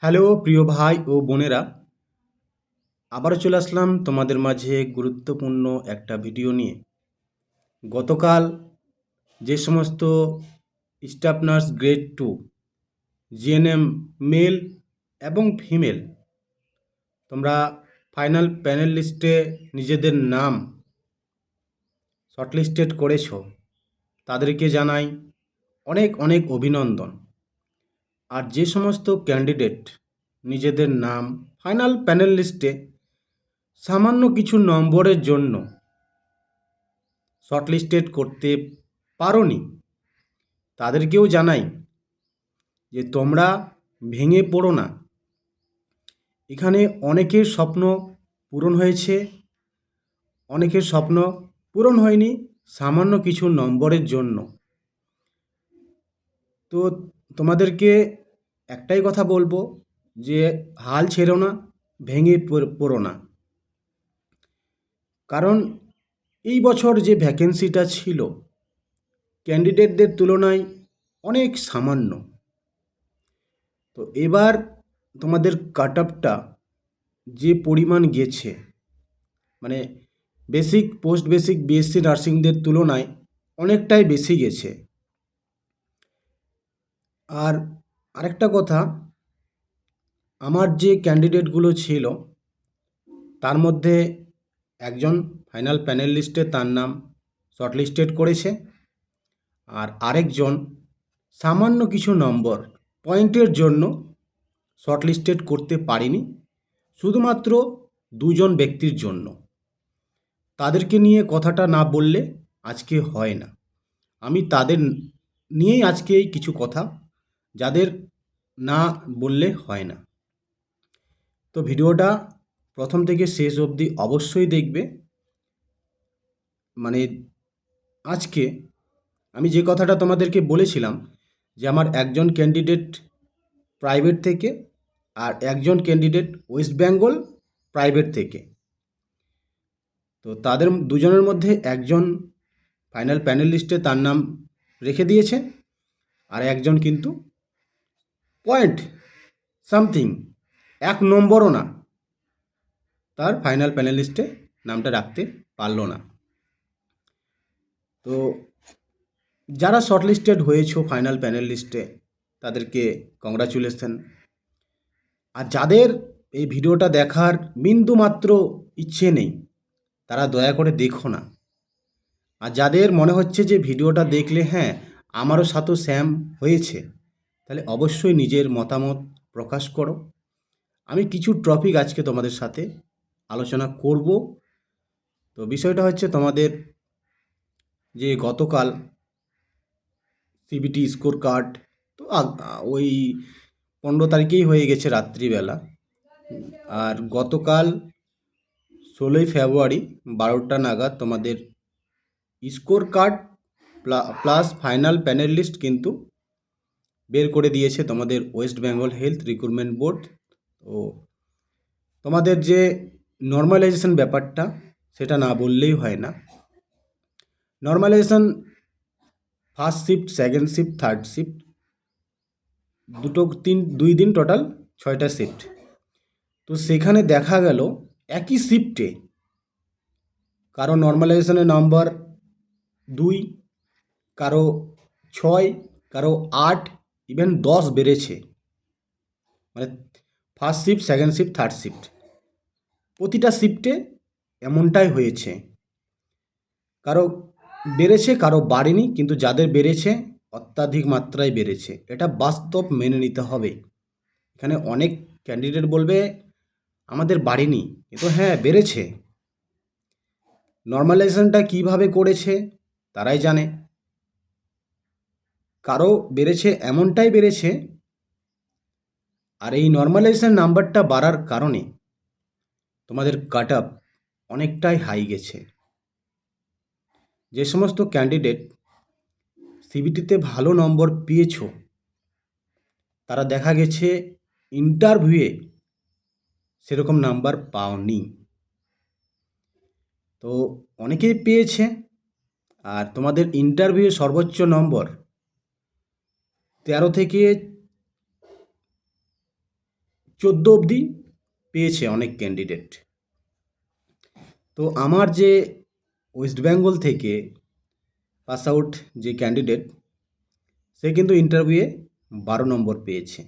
Hello প্রিয় ভাই ও বোনেরা, আবারও চলে আসলাম তোমাদের মাঝে গুরুত্বপূর্ণ একটা ভিডিও নিয়ে। গতকাল যে সমস্ত staff nurse grade 2 GNM mail এবং ফিমেল তোমরা ফাইনাল প্যানেল লিস্টে নিজেদের নাম শর্টলিস্টেড করেছো, তাদেরকে জানাই অনেক অনেক অভিনন্দন। আর যে সমস্ত ক্যান্ডিডেট নিজেদের নাম ফাইনাল প্যানেল লিস্টে সামান্য কিছু নম্বরের জন্য শর্টলিস্টেড করতে পারোনি, তাদেরকেও জানাই যে তোমরা ভেঙে পড়ো না। এখানে অনেকের স্বপ্ন পূরণ হয়েছে, অনেকের স্বপ্ন পূরণ হয়নি সামান্য কিছু নম্বরের জন্য। তো তোমাদেরকে একটাই কথা বলবো যে হাল ছেড়ো না, ভেঙে পড়ো না। কারণ এই বছর যে ভ্যাকেন্সিটা ছিল ক্যান্ডিডেটদের তুলনায় অনেক সামান্য। তো এবার তোমাদের কাট আপটা যে পরিমাণ গেছে, মানে বেসিক পোস্ট বেসিক বিএসসি নার্সিংদের তুলনায় অনেকটাই বেশি গেছে। আর আরেকটা কথা, আমার যে ক্যান্ডিডেটগুলো ছিল তার মধ্যে একজন ফাইনাল প্যানেল লিস্টে তার নাম শর্টলিস্টেড করেছে, আর আরেকজন সামান্য কিছু নম্বর পয়েন্টের জন্য শর্টলিস্টেড করতে পারিনি, শুধুমাত্র দুজন ব্যক্তির জন্য। তাদেরকে নিয়ে কথাটা না বললে আজকে হয় না। আমি তাদের নিয়েই আজকে এই কিছু কথা, যাদের না বললে হয় না। তো ভিডিওটা প্রথম থেকে শেষ অবধি অবশ্যই দেখবে। মানে আজকে আমি যে কথাটা তোমাদেরকে বলেছিলাম যে আমার একজন ক্যান্ডিডেট প্রাইভেট থেকে আর একজন ক্যান্ডিডেট ওয়েস্ট বেঙ্গল প্রাইভেট থেকে, তো তাদের দুজনের মধ্যে একজন ফাইনাল প্যানেল লিস্টে তার নাম রেখে দিয়েছে, আর একজন কিন্তু পয়েন্ট সামথিং 1 নম্বরও না, তার ফাইনাল প্যানেল লিস্টে নামটা রাখতে পারলো না। তো যারা শর্টলিস্টেড হয়েছো ফাইনাল প্যানেল লিস্টে তাদেরকে কংগ্রাচুলেশন। আর যাদের এই ভিডিওটা দেখার বিন্দুমাত্র ইচ্ছে নেই তারা দয়া করে দেখো না। আর যাদের মনে হচ্ছে যে ভিডিওটা দেখলে হ্যাঁ আমারও সাথে স্যাম হয়েছে, তাহলে অবশ্যই নিজের মতামত প্রকাশ করো। আমি কিছু টপিক আজকে তোমাদের সাথে আলোচনা করব। তো বিষয়টা হচ্ছে তোমাদের যে গতকাল সিবিটি স্কোর কার্ড, তো ওই 15 তারিখেই হয়ে গেছে রাত্রিবেলা। আর গতকাল 16ই ফেব্রুয়ারি 12টা নাগাদ তোমাদের score card plus final panel list কিন্তু বের করে দিয়েছে তোমাদের West Bengal health recruitment board. তো তোমাদের যে নর্মালাইজেশন ব্যাপারটা সেটা না বললেই হয় না। Normalisation first shift, second shift, third shift, 2 দিন টোটাল 6টা শিফট। তো সেখানে দেখা গেল একই শিফটে কারো নর্মালাইজেশনের নাম্বার 2, কারো 6, কারো 8, ইভেন 10 বেড়েছে। মানে first shift, second shift, third shift প্রতিটা শিফটে এমনটাই হয়েছে। কারো বেড়েছে কারো বাড়েনি, কিন্তু যাদের বেড়েছে অত্যাধিক মাত্রায় বেড়েছে, এটা বাস্তব মেনে নিতে হবে। এখানে অনেক ক্যান্ডিডেট বলবে আমাদের বাড়েনি, কিন্তু হ্যাঁ বেড়েছে। নর্মালাইজেশনটা কিভাবে করেছে তারাই জানে। কারো বেড়েছে এমনটাই বেড়েছে, আর এই নর্মালাইজেশন নাম্বারটা বাড়ার কারণে তোমাদের কাট আপ অনেকটাই হাই গেছে। যে সমস্ত ক্যান্ডিডেট সিবিটিতে ভালো নম্বর পেয়েছো তারা দেখা গেছে ইন্টারভিউয়ে সেরকম নাম্বার পাওনি। তো অনেকেই পেয়েছে, আর তোমাদের ইন্টারভিউয়ে সর্বোচ্চ নম্বর 13 থেকে 14 অবধি পেয়েছে অনেক ক্যান্ডিডেট। তো আমার যে ওয়েস্ট বেঙ্গল থেকে পাস আউট যে ক্যান্ডিডেট, সে কিন্তু ইন্টারভিউয়ে 12 নম্বর পেয়েছে।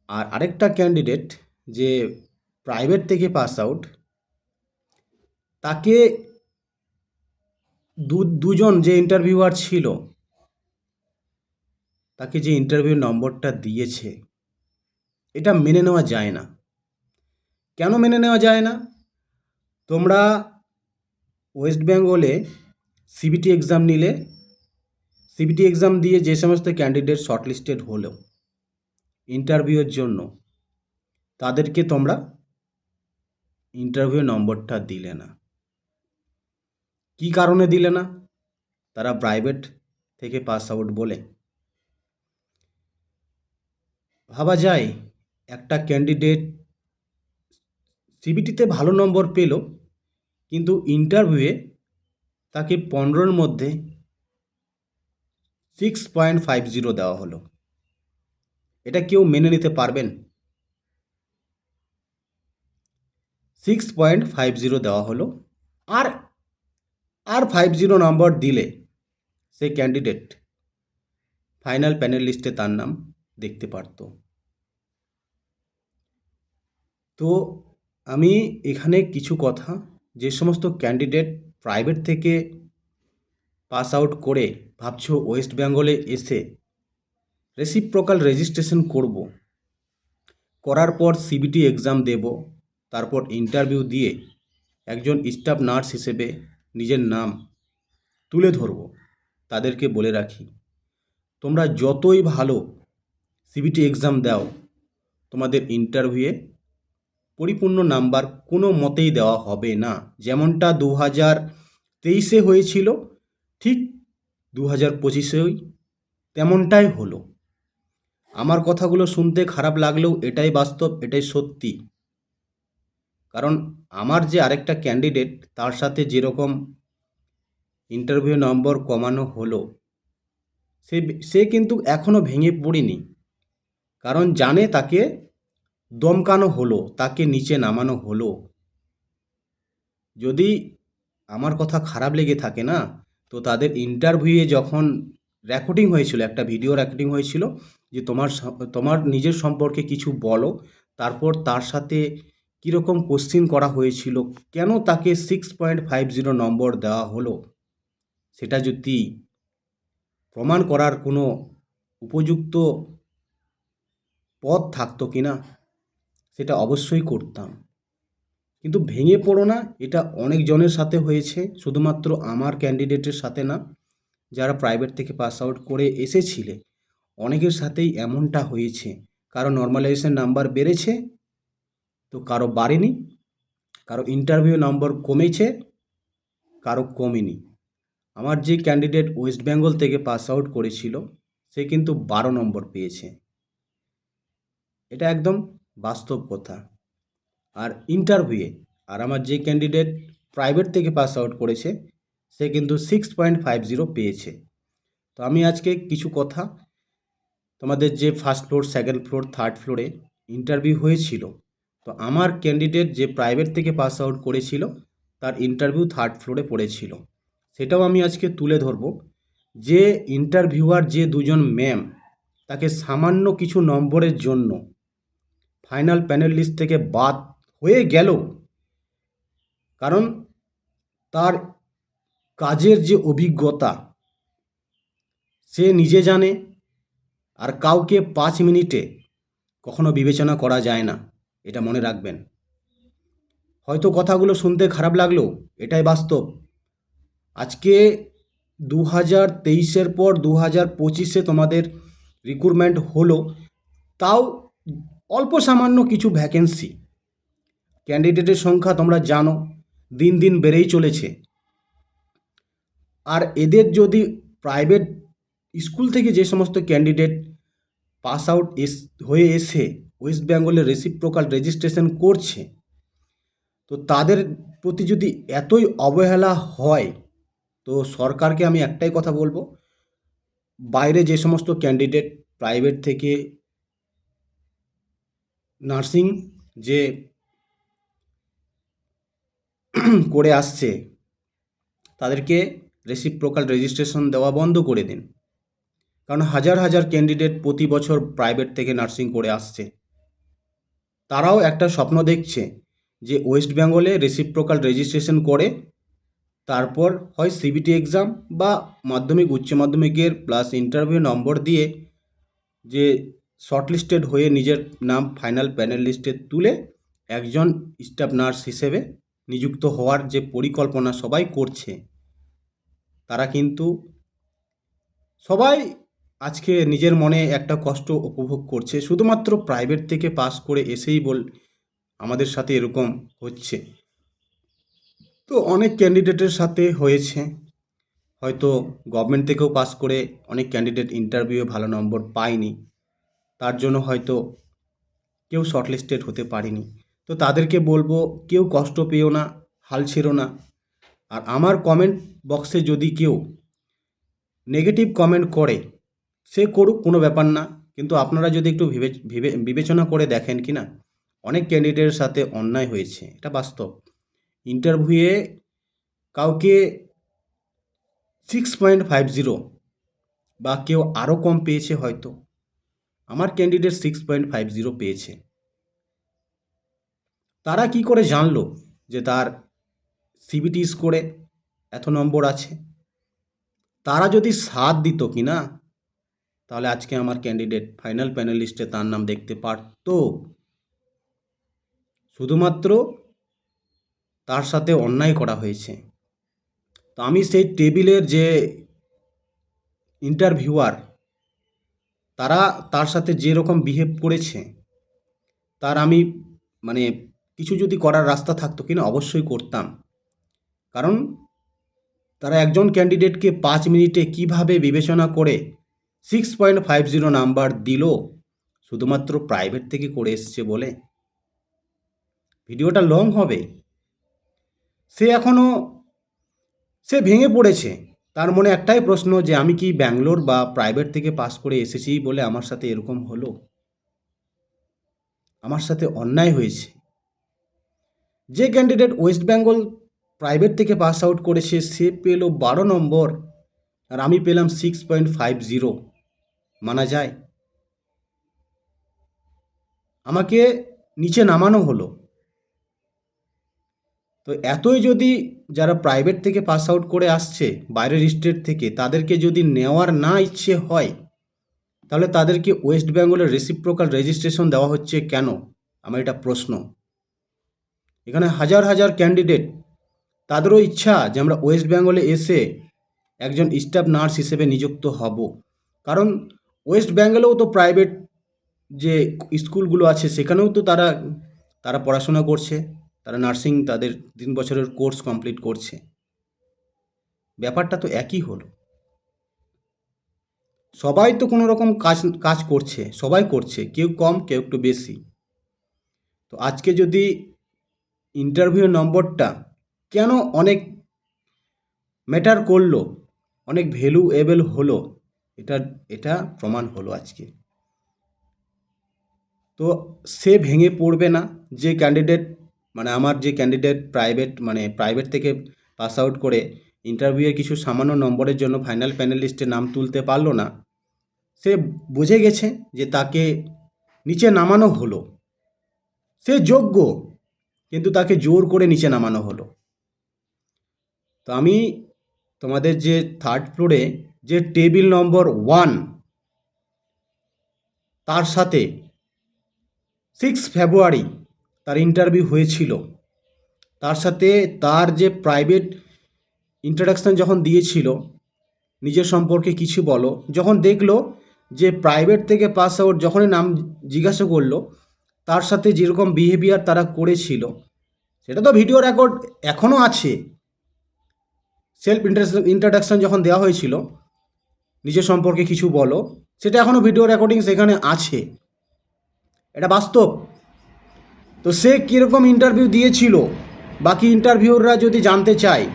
আর আরেকটা ক্যান্ডিডেট যে প্রাইভেট থেকে পাস আউট, তাকে দুজন যে ইন্টারভিউয়ার ছিল, তাকে যে ইন্টারভিউ নম্বরটা দিয়েছে, এটা মেনে নেওয়া যায় না। কেন মেনে নেওয়া যায় না? তোমরা ওয়েস্ট বেঙ্গলে সিবিটি এক্সাম নিলে, সিবিটি এক্সাম দিয়ে যে সমস্ত ক্যান্ডিডেট শর্টলিস্টেড হলো ইন্টারভিউয়ের জন্য, তাদেরকে তোমরা ইন্টারভিউ নম্বরটা দিলে না। কী কারণে দিলে না? তারা প্রাইভেট থেকে পাস আউট বলে। ভাবা যায় একটা ক্যান্ডিডেট সিবিটিতে ভালো নম্বর পেল, কিন্তু ইন্টারভিউয়ে তাকে 15-র মধ্যে 6.50 দেওয়া হলো। এটা কেউ মেনে নিতে পারবেন? 6.50 দেওয়া হলো, আর 50 নম্বর দিলে সেই ক্যান্ডিডেট ফাইনাল প্যানেল লিস্টে তার নাম দেখতে পারত। তো আমি এখানে কিছু কথা, যে সমস্ত ক্যান্ডিডেট প্রাইভেট থেকে পাস আউট করে ভাবছো ওয়েস্ট বেঙ্গলে এসে রেসিপ্রোকাল রেজিস্ট্রেশন করব, করার পর সিবিটি এক্সাম দেব, তারপর ইন্টারভিউ দিয়ে একজন স্টাফ নার্স হিসেবে নিজের নাম তুলে ধরব, তাদেরকে বলে রাখি, তোমরা যতই ভালো সিবিটি এক্সাম দাও, তোমাদের ইন্টারভিউয়ে পরিপূর্ণ নাম্বার কোনো মতেই দেওয়া হবে না। যেমনটা 2023-এ হয়েছিল, ঠিক 2025-এও তেমনটাই হলো। আমার কথাগুলো শুনতে খারাপ লাগলেও এটাই বাস্তব, এটাই সত্যি। কারণ আমার যে আরেকটা ক্যান্ডিডেট, তার সাথে যেরকম ইন্টারভিউ নম্বর কমানো হলো, সে কিন্তু এখনও ভেঙে পড়েনি। কারণ জানে তাকে দমকানো হলো, তাকে নিচে নামানো হলো। যদি আমার কথা খারাপ লেগে থাকে না, তো তাদের ইন্টারভিউয়ে যখন রেকর্ডিং হয়েছিল, একটা ভিডিও রেকর্ডিং হয়েছিল যে তোমার নিজের সম্পর্কে কিছু বলো, তারপর তার সাথে কীরকম কোশ্চিন করা হয়েছিল, কেন তাকে 6.50 নম্বর দেওয়া হলো, সেটা যদি প্রমাণ করার কোনো উপযুক্ত পথ থাকতো কি না, সেটা অবশ্যই করতাম। কিন্তু ভেঙে পড়ো না, এটা অনেকজনের সাথে হয়েছে, শুধুমাত্র আমার ক্যান্ডিডেটের সাথে না। যারা প্রাইভেট থেকে পাস আউট করে এসেছিলে, অনেকের সাথেই এমনটা হয়েছে। কারো নর্মালাইজেশন নাম্বার বেড়েছে, তো কারো বাড়েনি, কারো ইন্টারভিউ নম্বর কমেছে, কারো কমেনি। আমার যে ক্যান্ডিডেট ওয়েস্ট বেঙ্গল থেকে পাস আউট করেছিল, সে কিন্তু 12 নম্বর পেয়েছে। এটা একদম বাস্তব কথা। আর ইন্টারভিউয়ে আমার যে ক্যান্ডিডেট প্রাইভেট থেকে পাস আউট করেছে, সে কিন্তু 6.50 পেয়েছে। তো আমি আজকে কিছু কথা, তোমাদের যে first floor, second floor, third ফ্লোরে ইন্টারভিউ হয়েছিল, তো আমার ক্যান্ডিডেট যে প্রাইভেট থেকে পাস আউট করেছিল, তার ইন্টারভিউ থার্ড ফ্লোরে পড়েছিল। সেটাও আমি আজকে তুলে ধরব। যে ইন্টারভিউয়ার, যে দুজন ম্যাম, তাকে সামান্য কিছু নম্বরের জন্য ফাইনাল প্যানেল লিস্ট থেকে বাদ হয়ে গেল, কারণ তার কাজের যে অভিজ্ঞতা সে নিজে জানে, আর কাউকে 5 মিনিটে কখনো বিবেচনা করা যায় না, এটা মনে রাখবেন। হয়তো কথাগুলো শুনতে খারাপ লাগলেও এটাই বাস্তব। আজকে 2023-এর পর 2025-এ তোমাদের রিক্রুটমেন্ট হলো, তাও অল্প সামান্য কিছু ভ্যাকেন্সি। ক্যান্ডিডেটের সংখ্যা তোমরা জানো দিন দিন বেড়েই চলেছে। আর এদের যদি প্রাইভেট স্কুল থেকে যে সমস্ত ক্যান্ডিডেট পাস আউট হয়ে এসে ওয়েস্ট বেঙ্গলে রেসিপ্রোকাল রেজিস্ট্রেশন করছে, তো তাদের প্রতি যদি এতই অবহেলা হয়, তো সরকারকে আমি একটাই কথা বলবো, বাইরে যে সমস্ত ক্যান্ডিডেট প্রাইভেট থেকে নার্সিং যে করে আসছে তাদেরকে রেসিপ্রোকাল রেজিস্ট্রেশন দেওয়া বন্ধ করে দিন। কারণ হাজার হাজার ক্যান্ডিডেট প্রতি বছর প্রাইভেট থেকে নার্সিং করে আসছে। তারাও একটা স্বপ্ন দেখছে যে ওয়েস্ট বেঙ্গলে রেসিপ্রোকাল রেজিস্ট্রেশন করে তারপর হয় সিবিটি এক্সাম বা মাধ্যমিক উচ্চ মাধ্যমিকের প্লাস ইন্টারভিউ নম্বর দিয়ে যে শর্টলিস্টেড হয়ে নিজের নাম ফাইনাল প্যানেল লিস্টে তুলে একজন স্টাফ নার্স হিসেবে নিযুক্ত হওয়ার যে পরিকল্পনা সবাই করছে, তারা কিন্তু সবাই আজকে নিজের মনে একটা কষ্ট উপভোগ করছে। শুধুমাত্র প্রাইভেট থেকে পাস করে এসেই আমাদের সাথে এরকম হচ্ছে। তো অনেক ক্যান্ডিডেটের সাথে হয়েছে, হয়তো গভর্নমেন্ট থেকেও পাস করে অনেক ক্যান্ডিডেট ইন্টারভিউয়ে ভালো নম্বর পায়নি, তার জন্য হয়তো কেউ শর্টলিস্টেড হতে পারেনি। তো তাদেরকে বলবো, কেউ কষ্ট পেও না, হাল ছেড়ো না। আর আমার কমেন্ট বক্সে যদি কেউ নেগেটিভ কমেন্ট করে সে করুক, কোনো ব্যাপার না। কিন্তু আপনারা যদি একটু বিবেচনা করে দেখেন কি না, অনেক ক্যান্ডিডেটের সাথে অন্যায় হয়েছে, এটা বাস্তব। ইন্টারভিউয়ে কাউকে 6.50 বা কেউ আরও কম পেয়েছে, হয়তো আমার ক্যান্ডিডেট 6.50 পেয়েছে। তারা কি করে জানলো যে তার সিবিটি স্কোরে এত নম্বর আছে? তারা যদি সাথ দিত কি না, তাহলে আজকে আমার ক্যান্ডিডেট ফাইনাল প্যানেল লিস্টে তার নাম দেখতে পারত। শুধুমাত্র তার সাথে অন্যায় করা হয়েছে। তো আমি সেই টেবিলের যে ইন্টারভিউয়ার, তারা তার সাথে যেরকম বিহেভ করেছে, তার আমি মানে কিছু যদি করার রাস্তা থাকতো কিনা অবশ্যই করতাম। কারণ তারা একজন ক্যান্ডিডেটকে 5 মিনিটে কিভাবে বিবেচনা করে 6.50 নাম্বার দিল, শুধুমাত্র প্রাইভেট থেকে করে এসছে বলে। ভিডিওটা লং হবে। সে ভেঙে পড়েছে। তার মনে একটাই প্রশ্ন যে আমি কি ব্যাঙ্গালোর বা প্রাইভেট থেকে পাস করে এসেছি বলে আমার সাথে এরকম হলো? আমার সাথে অন্যায় হয়েছে। যে ক্যান্ডিডেট ওয়েস্ট বেঙ্গল প্রাইভেট থেকে পাস আউট করেছে সে পেল 12 নম্বর, আর আমি পেলাম 6.50। মানা যায়? আমাকে নিচে নামানো হলো। তো এতই যদি যারা প্রাইভেট থেকে পাস আউট করে আসছে বাইরের স্টেট থেকে, তাদেরকে যদি নেওয়ার না ইচ্ছে হয়, তাহলে তাদেরকে ওয়েস্ট বেঙ্গলের রেসিপ্রোকাল রেজিস্ট্রেশন দেওয়া হচ্ছে কেন? আমার এটা প্রশ্ন। এখানে হাজার হাজার ক্যান্ডিডেট, তাদেরও ইচ্ছা যে আমরা ওয়েস্ট বেঙ্গলে এসে একজন স্টাফ নার্স হিসেবে নিযুক্ত হব। কারণ ওয়েস্ট বেঙ্গলেও তো প্রাইভেট যে স্কুলগুলো আছে সেখানেও তো তারা পড়াশোনা করছে, তারা নার্সিং তাদের 3 বছরের কোর্স কমপ্লিট করছে। ব্যাপারটা তো একই হলো। সবাই তো কোনো রকম কাজ করছে, সবাই করছে, কেউ কম কেউ একটু বেশি। তো আজকে যদি ইন্টারভিউ নম্বরটা কেন অনেক ম্যাটার করলো, অনেক ভ্যালুয়েবল হলো, এটা প্রমাণ হলো আজকে। তো সে ভেঙে পড়বে না। যে ক্যান্ডিডেট আমার যে ক্যান্ডিডেট প্রাইভেট থেকে পাস আউট করে ইন্টারভিউয়ে কিছু সামান্য নম্বরের জন্য ফাইনাল প্যানেল লিস্টে নাম তুলতে পারলো না, সে বুঝে গেছে যে তাকে নিচে নামানো হলো। সে যোগ্য, কিন্তু তাকে জোর করে নিচে নামানো হলো। তো আমি তোমাদের যে 3rd ফ্লোরে যে টেবিল নম্বর 1, তার সাথে 6 ফেব্রুয়ারি তার ইন্টারভিউ হয়েছিল। তার সাথে তার যে প্রাইভেট ইন্ট্রোডাকশান যখন দিয়েছিল, নিজের সম্পর্কে কিছু বলো, যখন দেখলো যে প্রাইভেট থেকে পাস আউট, যখনই নাম জিজ্ঞাসা করলো, তার সাথে যেরকম বিহেভিয়ার তারা করেছিল, সেটা তো ভিডিও রেকর্ড এখনও আছে। সেলফ ইন্ট্রোডাকশান যখন দেওয়া হয়েছিল, নিজের সম্পর্কে কিছু বলো, সেটা এখনও ভিডিও রেকর্ডিং সেখানে আছে, এটা বাস্তব। তো সে কীরকম ইন্টারভিউ দিয়েছিল বাকি ইন্টারভিউররা যদি জানতে চায়,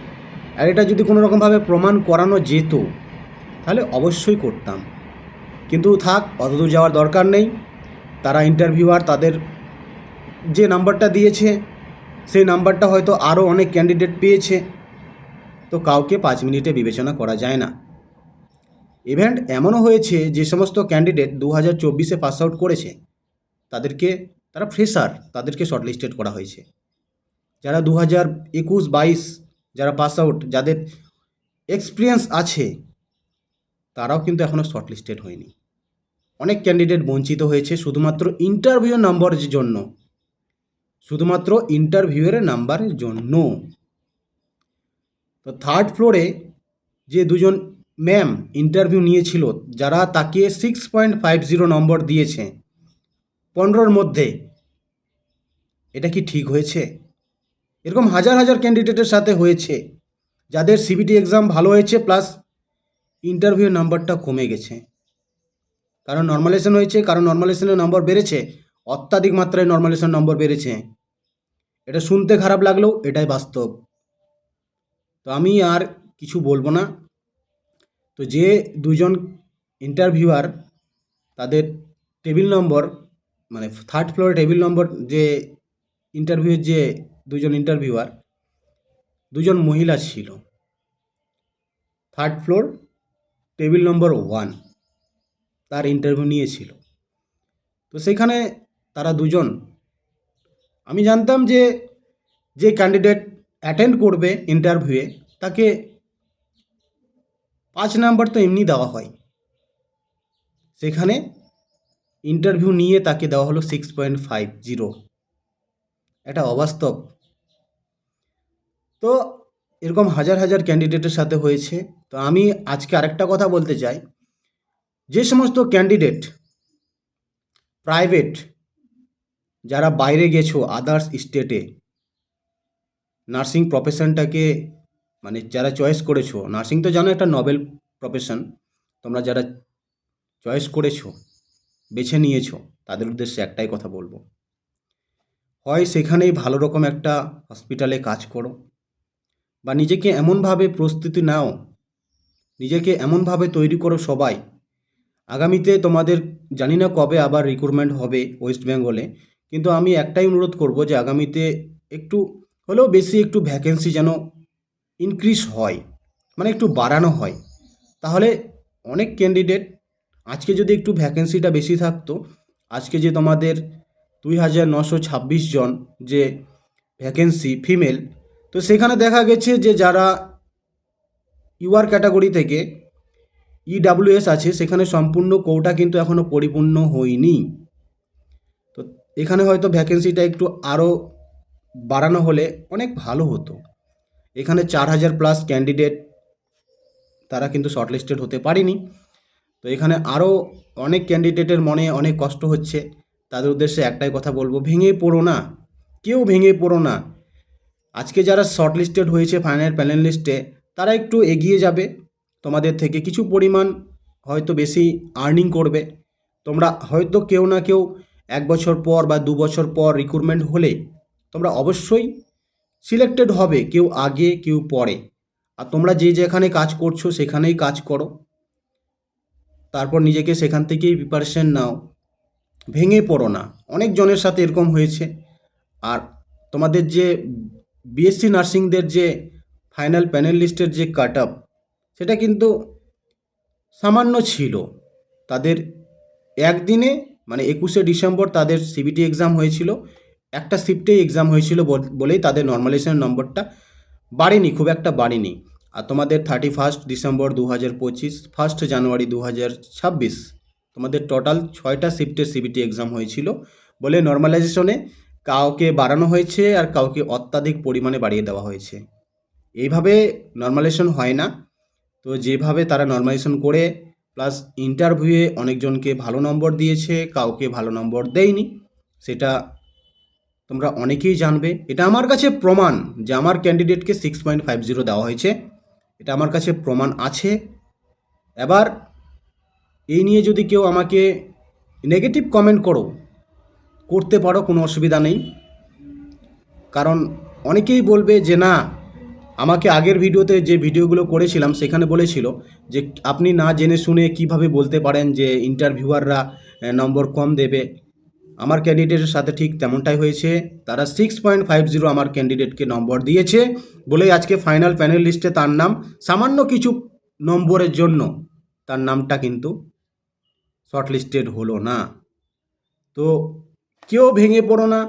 আর এটা যদি কোনো রকমভাবে প্রমাণ করানো যেত, তাহলে অবশ্যই করতাম। কিন্তু থাক, অতদূর যাওয়ার দরকার নেই। তারা ইন্টারভিউয়ার, তাদের যে নাম্বারটা দিয়েছে সেই নাম্বারটা হয়তো আরও অনেক ক্যান্ডিডেট পেয়েছে, তো কাউকে 5 মিনিটে বিবেচনা করা যায় না। ইভেন্ট এমনও হয়েছে যে সমস্ত ক্যান্ডিডেট 2024-এ পাস আউট করেছে তারা ফ্রেশার, তাদেরকে শর্টলিস্টেড করা হয়েছে। যারা 2021-22 যারা পাস আউট, যাদের এক্সপিরিয়েন্স আছে, তারাও কিন্তু এখনও শর্টলিস্টেড হয়নি। অনেক ক্যান্ডিডেট বঞ্চিত হয়েছে শুধুমাত্র ইন্টারভিউ নাম্বারের জন্য, শুধুমাত্র ইন্টারভিউয়ের নাম্বারের জন্য। তো থার্ড ফ্লোরে যে দুজন ম্যাম ইন্টারভিউ নিয়েছিল, যারা তাকে 6.50 নম্বর দিয়েছে 15-র মধ্যে, এটা কি ঠিক হয়েছে? এরকম হাজার হাজার ক্যান্ডিডেটের সাথে হয়েছে, যাদের সিবিটি এক্সাম ভালো হয়েছে প্লাস ইন্টারভিউ নাম্বারটা কমে গেছে। কারণ নর্মালাইজেশন হয়েছে, কারণ নর্মালাইজেশনের নম্বর বেড়েছে, অত্যাধিক মাত্রায় নর্মালাইজেশন নম্বর বেড়েছে। এটা শুনতে খারাপ লাগলেও এটাই বাস্তব। তো আমি আর কিছু বলবো না। তো যে দুজন ইন্টারভিউয়ার, তাদের টেবিল নম্বর, মানে থার্ড ফ্লোরে টেবিল নম্বর, যে ইন্টারভিউয়ের যে দুজন ইন্টারভিউয়ার, দুজন মহিলা ছিল। থার্ড ফ্লোর টেবিল নম্বর 1 তার ইন্টারভিউ নিয়েছিল। তো সেখানে তারা দুজন, আমি জানতাম যে যে ক্যান্ডিডেট অ্যাটেন্ড করবে ইন্টারভিউয়ে তাকে 5 নাম্বার তো এমনি দেওয়া হয়, সেখানে ইন্টারভিউ নিয়ে তাকে দেওয়া হলো 6.50। এটা অবাস্তব। তো এরকম হাজার হাজার ক্যান্ডিডেটের সাথে হয়েছে। তো আমি আজকে আরেকটা কথা বলতে চাই, যে সমস্ত ক্যান্ডিডেট প্রাইভেট, যারা বাইরে গেছো আদার্স স্টেটে, নার্সিং প্রফেশনটাকে মানে যারা চয়েস করেছো, নার্সিং তো জানো একটা নোবেল প্রফেশন, তোমরা যারা চয়েস করেছো, বেছে নিয়েছো, তাদের উদ্দেশ্যে একটাই কথা বলবো, হয় সেখানেই ভালো রকম একটা হসপিটালে কাজ করো, বা নিজেকে এমনভাবে প্রস্তুতি নাও, নিজেকে এমনভাবে তৈরি করো সবাই, আগামীতে তোমাদের জানি না কবে আবার রিক্রুটমেন্ট হবে ওয়েস্ট বেঙ্গলে, কিন্তু আমি একটাই অনুরোধ করব যে আগামীতে একটু হলেও বেশি একটু ভ্যাকেন্সি যেন ইনক্রিজ হয়, মানে একটু বাড়ানো হয়। তাহলে অনেক ক্যান্ডিডেট, আজকে যদি একটু ভ্যাকেন্সিটা বেশি থাকতো, আজকে যে তোমাদের 2926 জন যে ভ্যাকেন্সি ফিমেল, তো সেখানে দেখা গেছে যে যারা ইউআর ক্যাটাগরি থেকে ইডাব্লিউএস আছে, সেখানে সম্পূর্ণ কোটা কিন্তু এখনও পরিপূর্ণ হয়নি। তো এখানে হয়তো ভ্যাকেন্সিটা একটু আরও বাড়ানো হলে অনেক ভালো হতো। এখানে 4000+ ক্যান্ডিডেট, তারা কিন্তু শর্টলিস্টেড হতে পারেনি। তো এখানে আরও অনেক ক্যান্ডিডেটের মনে অনেক কষ্ট হচ্ছে। তাদের উদ্দেশ্যে একটাই কথা বলবো, ভেঙে পড়ো না, কেউ ভেঙে পড়ো না। আজকে যারা শর্টলিস্টেড হয়েছে ফাইনাল প্যানেল লিস্টে, তারা একটু এগিয়ে যাবে তোমাদের থেকে, কিছু পরিমাণ হয়তো বেশি আর্নিং করবে। তোমরা হয়তো কেউ না কেউ 1 বছর পর বা 2 বছর পর রিক্রুটমেন্ট হলে তোমরা অবশ্যই সিলেক্টেড হবে, কেউ আগে কেউ পরে। আর তোমরা যে যেখানে কাজ করছো সেখানেই কাজ করো, তারপর নিজেকে সেখান থেকেই প্রিপারেশন নাও, ভেঙে পড়ো না। অনেক জনের সাথে এরকম হয়েছে। আর তোমাদের যে বিএসসি নার্সিংদের যে ফাইনাল প্যানেল লিস্টের যে কাট আপ, সেটা কিন্তু সামান্য ছিল। তাদের একদিনে মানে 21শে ডিসেম্বর তাদের সিবিটি এক্সাম হয়েছিল, একটা শিফটেই এক্সাম হয়েছিল বলেই তাদের নর্মালাইজেশন নম্বরটা বাড়েনি, খুব একটা বাড়েনি। আর তোমাদের 31 ডিসেম্বর 2025, 1 জানুয়ারি 2026 তোমাদের টোটাল 6টা শিফটের সিবিটি এক্সাম হয়েছিল বলে নর্মালাইজেশনে কাউকে বাড়ানো হয়েছে আর কাউকে অত্যাধিক পরিমাণে বাড়িয়ে দেওয়া হয়েছে। এইভাবে নর্মালাইজেশন হয় না। তো যেভাবে তারা নর্মালাইজেশন করে প্লাস ইন্টারভিউয়ে অনেকজনকে ভালো নম্বর দিয়েছে, কাউকে ভালো নম্বর দেয়নি, সেটা তোমরা অনেকেই জানবে। এটা আমার কাছে প্রমাণ যে আমার ক্যান্ডিডেটকে 6.50 দেওয়া হয়েছে, এটা আমার কাছে প্রমাণ আছে। এবার এই নিয়ে যদি কেউ আমাকে নেগেটিভ কমেন্ট করতে পারো, কোনো অসুবিধা নেই। কারণ অনেকেই বলবে যে না, আমাকে আগের ভিডিওতে যে ভিডিওগুলো করেছিলাম সেখানে বলেছিল যে আপনি না জেনে শুনে কিভাবে বলতে পারেন যে ইন্টারভিউয়াররা নম্বর কম দেবে। আমার ক্যান্ডিডেটের সাথে ঠিক তেমনটাই হয়েছে। তারা 6.50 আমার ক্যান্ডিডেটকে নম্বর দিয়েছে বলেই আজকে ফাইনাল প্যানেল লিস্টে তার নাম সামান্য কিছু নম্বরের জন্য তার নামটা কিন্তু শর্টলিস্টেড হলো না। তো কেউ ভেঙে পড়ো না,